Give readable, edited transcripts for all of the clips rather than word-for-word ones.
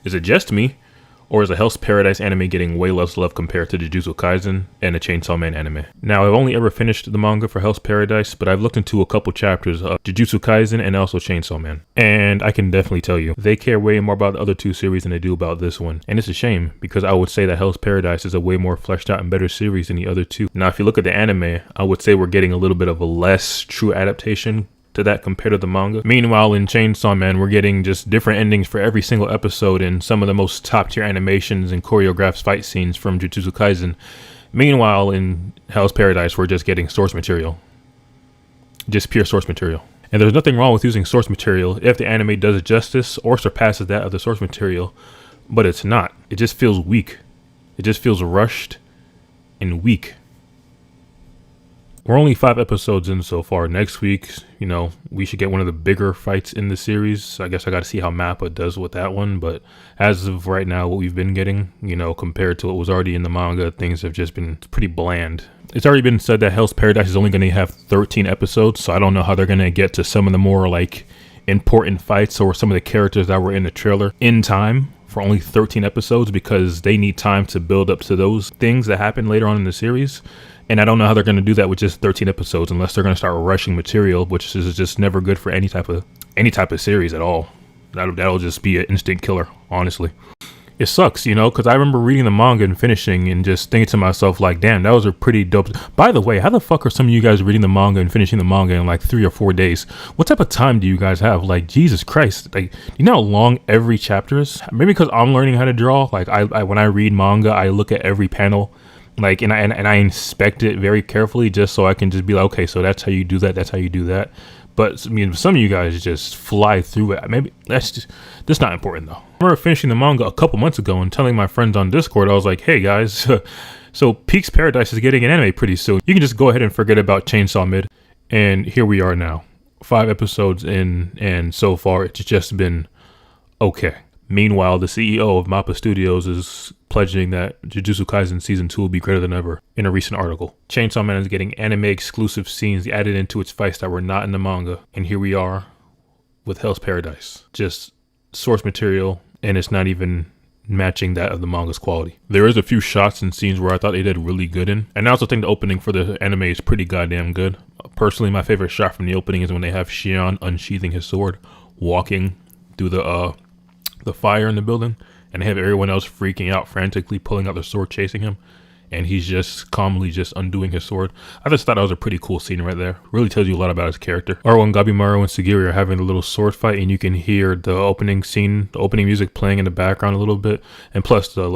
Is it just me? Or is the Hell's Paradise anime getting way less love compared to Jujutsu Kaisen and the Chainsaw Man anime? Now, I've only ever finished the manga for Hell's Paradise, but I've looked into a couple chapters of Jujutsu Kaisen and also Chainsaw Man. And I can definitely tell you, they care way more about the other two series than they do about this one. And it's a shame, because I would say that Hell's Paradise is a way more fleshed out and better series than the other two. Now, if you look at the anime, I would say we're getting a little bit of a less true adaptation to that compared to the manga. Meanwhile, in Chainsaw Man, we're getting just different endings for every single episode and some of the most top tier animations and choreographed fight scenes from Jujutsu Kaisen. Meanwhile, in Hell's Paradise, we're just getting source material. Just pure source material. And there's nothing wrong with using source material if the anime does it justice or surpasses that of the source material, but it's not. It just feels weak. It just feels rushed and weak. We're only 5 episodes in so far. Next week, we should get one of the bigger fights in the series. I guess I got to see how Mappa does with that one. But as of right now, what we've been getting, compared to what was already in the manga, things have just been pretty bland. It's already been said that Hell's Paradise is only going to have 13 episodes. So I don't know how they're going to get to some of the more important fights or some of the characters that were in the trailer in time for only 13 episodes, because they need time to build up to those things that happen later on in the series. And I don't know how they're going to do that with just 13 episodes unless they're going to start rushing material, which is just never good for any type of series at all. That'll just be an instant killer, honestly. It sucks, because I remember reading the manga and finishing and just thinking to myself, damn, that was a pretty dope. By the way, how the fuck are some of you guys reading the manga and finishing the manga in 3 or 4 days? What type of time do you guys have? Jesus Christ. You know how long every chapter is? Maybe because I'm learning how to draw. I when I read manga, I look at every panel. And I inspect it very carefully just so I can just be like, okay, so that's how you do that. That's how you do that. But some of you guys just fly through it. Maybe that's not important though. I remember finishing the manga a couple months ago and telling my friends on Discord, I was like, hey guys, so Peaks Paradise is getting an anime pretty soon. You can just go ahead and forget about Chainsaw Mid. And here we are now, 5 episodes in, and so far it's just been okay. Meanwhile, the CEO of Mappa Studios is pledging that Jujutsu Kaisen Season 2 will be greater than ever in a recent article. Chainsaw Man is getting anime-exclusive scenes added into its fights that were not in the manga. And here we are with Hell's Paradise. Just source material, and it's not even matching that of the manga's quality. There is a few shots and scenes where I thought they did really good in. And I also think the opening for the anime is pretty goddamn good. Personally, my favorite shot from the opening is when they have Shion unsheathing his sword, walking through the fire in the building, and they have everyone else freaking out, frantically pulling out their sword, chasing him, and he's just calmly just undoing his sword. I just thought that was a pretty cool scene right there. Really tells you a lot about his character. Or when Gabimaru and Sugiri are having a little sword fight, and you can hear the opening scene, the opening music playing in the background a little bit, and plus the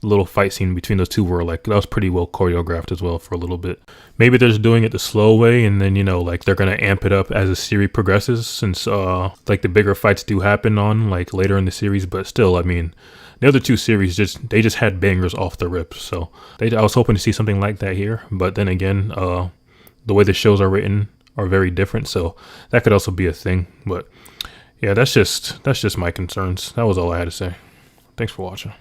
little fight scene between those two were that was pretty well choreographed as well for a little bit. Maybe they're just doing it the slow way, and then they're gonna amp it up as the series progresses, since the bigger fights do happen on later in the series. But still, the other two series they just had bangers off the rip. So I was hoping to see something like that here, but then again, the way the shows are written are very different, so that could also be a thing. But yeah, that's just my concerns. That was all I had to say. Thanks for watching.